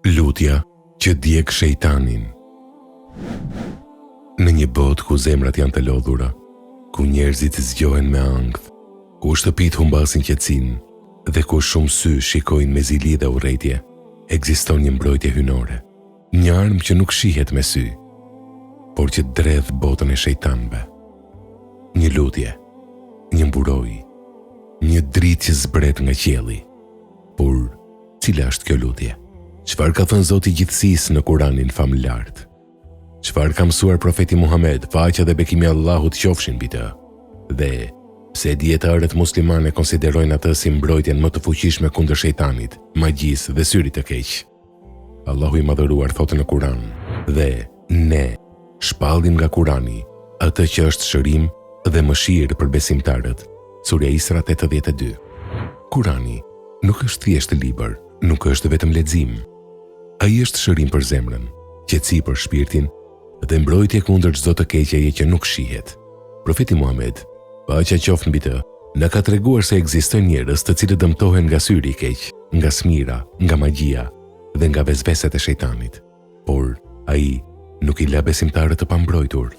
Lutja që djeg shejtanin. Në një botë ku zemrat janë të lodhura, ku njerëzit zgjohen me ankth, ku shtëpit humbasin qetësinë dhe ku shumë sy shikojnë me zili dhe urrejtje, ekziston një mbrojtje hynore, një armë që nuk shihet me sy, por që dredh botën e shejtanëve. Një lutje, një mburoj, një dritë që zbret nga qielli. Por cila është kjo lutje? Çfarë ka thënë Zoti i Gjithësisë në Kuranin famëlar? Çfarë ka mësuar profeti Muhammed, paqja dhe bekimi i Allahut qofshin mbi të? Dhe pse dietarët muslimane konsiderojnë atë si mbrojtjen më të fuqishme kundër shejtanit, magjisë dhe syrit të keq? Allahu i madhëruar thotë në Kuran: "Dhe ne shpallim nga Kurani atë që është shërim dhe mëshirë për besimtarët." Surja Isra 82. Kurani nuk është thjesht libër, nuk është vetëm lexim. Ai është shërim për zemrën, qetësi për shpirtin dhe mbrojtje kundër çdo të keqeje që nuk shihet. Profeti Muhammed, paqja qoftë mbi të, na ka treguar se ekzistojnë njerëz të cilët dëmtohen nga syri i keq, nga smira, nga magjia dhe nga vezveset e shejtanit. Por ai nuk i la besimtarët të pambrojtur.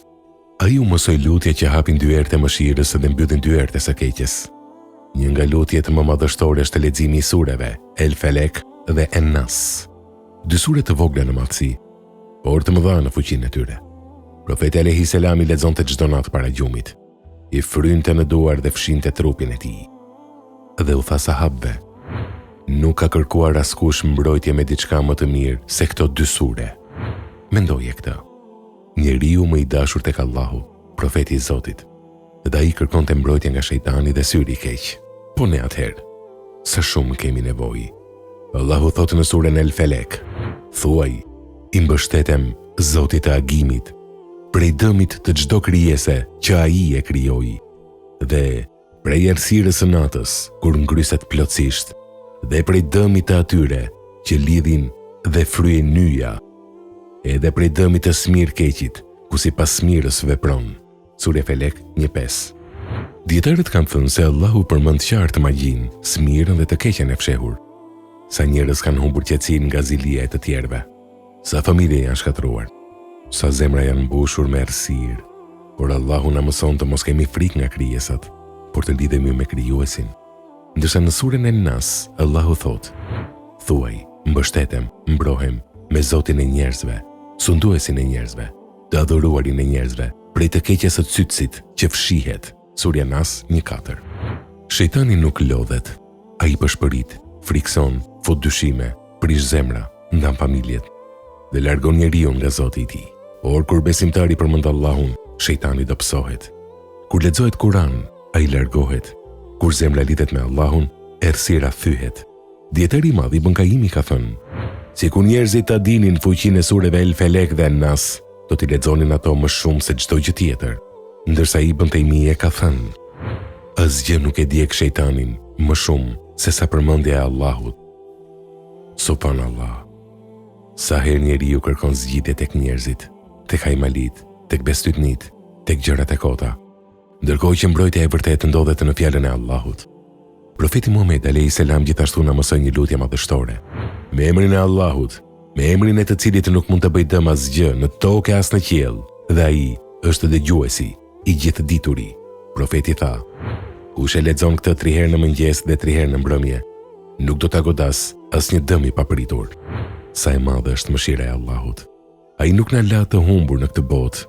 Ai u mësoi lutje që hapin dyert e mëshirës dhe mbyllin dyert e së keqes. Një nga lutjet më madhështore është leximi i sureve El Felek dhe En Nas. Dy sure të vogla në madhësi, por të mëdha në fuqinë e tyre. Profeti alayhi salam i lexonte çdo natë para gjumit, i frynte në duar dhe fshinte trupin e tij. Dhe u tha sahabëve: "Nuk ka kërkuar askush mbrojtje me diçka më të mirë se këto dy sure." Mendoje këtë. Njeriu më i dashur tek Allahu, profeti i Zotit, dhe ai kërkonte mbrojtje nga shejtani dhe syri i keq. Po ne atëherë, sa shumë kemi nevojë. Allahu thotë në surën El Felek: "Thuaj, i mbështetem Zotit të agimit, prej dëmit të çdo krijese që ai e krijoi, dhe prej errësirës së natës, kur ngryset plotësisht, dhe prej dëmit të atyre që lidhin dhe fryen nyja, edhe prej dëmit të smirë-keqit, ku sipas smirës vepron." Surja Felek 1:5. Dietarët kanë thënë se Allahu përmend qartë magjinë, smirën dhe të keqen e fshehur. Sa njerëz kanë humbur qetësinë nga zilia e të tjerëve, sa familje janë shkatruar, sa zemra janë mbushur me errësirë, por Allahu na mëson të mos kemi frikë nga krijesat, por të lidhemi me krijuesin. Ndërsa në surën En Nas, Allahu thotë: "Thuaj, mbështetem, mbrohem me Zotin e njerëzve, sunduesin e njerëzve, të adhuruarin e njerëzve, prej të keqes së cytësit që fshihet." Surja Nas 1:4. Shejtani nuk lodhet, ai përshpërit, frikson, fut dyshime, prish zemra, ndan familjet dhe largon njeriu nga Zoti i tij. Por kur besimtari përmend Allahun, shejtani dobësohet. Kur lexohet Kur'an, ai largohet. Kur zemra lidhet me Allahun, errësira thyhet. Dietari i madh Ibn Kaimi ka thënë: "Si kur njerëzit ta dinin fuqinë e sureve El Felek dhe En Nas, do t'i lexonin ato më shumë se çdo gjë tjetër." Ndërsa Ibn Taymije ka thënë: "Asgjë nuk e djeg shejtanin më shumë se sa përmendja e Allahut." Subhanallah. Sa herë njeriu kërkon zgjidhje tek njerëzit, tek hajmalit, tek bestytnit, tek gjërat e kota, ndërkohë që mbrojtja e vërtetë ndodhet në fjalën e Allahut. Profeti Muhammed alayhi salam gjithashtu na mësoi një lutje madhështore: "Me emrin e Allahut, me emrin e të cilit nuk mund të bëj dëm asgjë në tokë as në qiell, dhe ai është dëgjuesi i gjithë dituri." Profeti tha: "Kush e lexon këtë 3 herë në mëngjes dhe 3 herë në mbrëmje, nuk do ta godas asnjë dëm i papritur." Sa e madhe është mëshira e Allahut. Ai nuk na la të humbur në këtë botë,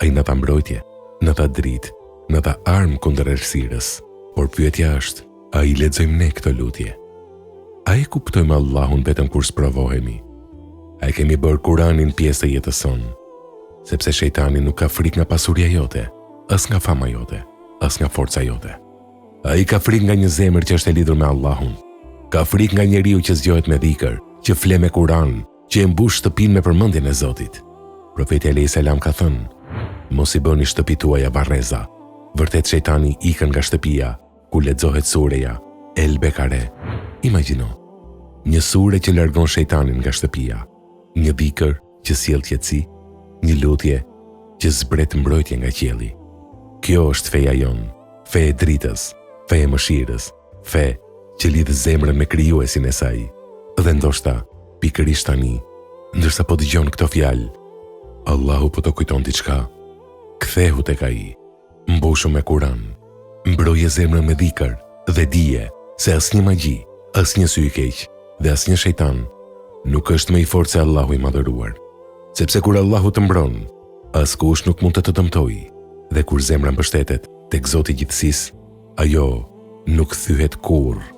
ai na dha mbrojtje, na dha dritë, na dha armë kundër errësirës. Por pyetja është: a i lexojmë ne këtë lutje? A e kuptojmë Allahun vetëm kur sprovohemi? A e kemi bërë Kuranin pjesë të jetës sonë? Sepse shejtani nuk ka frikë nga pasuria jote, as nga fama jote, as nga forca jote. Ai ka frikë nga një zemër që është e lidhur me Allahun. Ka frikë nga njeriu që zgjohet me dhikër, që fle me Kur'an, që e mbush shtëpinë me përmendjen e Zotit. Profeti alayhis salam ka thënë: "Mos i bëni shtëpitë tuaja varreza. Vërtet shejtani ikën nga shtëpia ku lexohet sureja El Bekare." Imagjino, një sure që largon shejtanin nga shtëpia, një dhikër që sjell qetësi, një lutje që zbret mbrojtje nga qielli. Kjo është feja jon, fe e dritës, fe e mëshirës, fe që lidh zemrën me krijuesin e saj. Dhe ndoshta Pikërisht tani, ndërsa po dëgjon këto fjalë, Allahu po të kujton diçka. Kthehu tek ai, mbushu me Kur'an, mbroje zemrën me dhikr dhe dije se asnjë magji, asnjë sy i keq dhe asnjë shejtan nuk është më i fortë se Allahu i madhëruar. Sepse kur Allahu të mbron, askush nuk mund të të dëmtojë, dhe kur zemra mbështetet tek Zoti i gjithësisë, ajo nuk thyhet kurrë.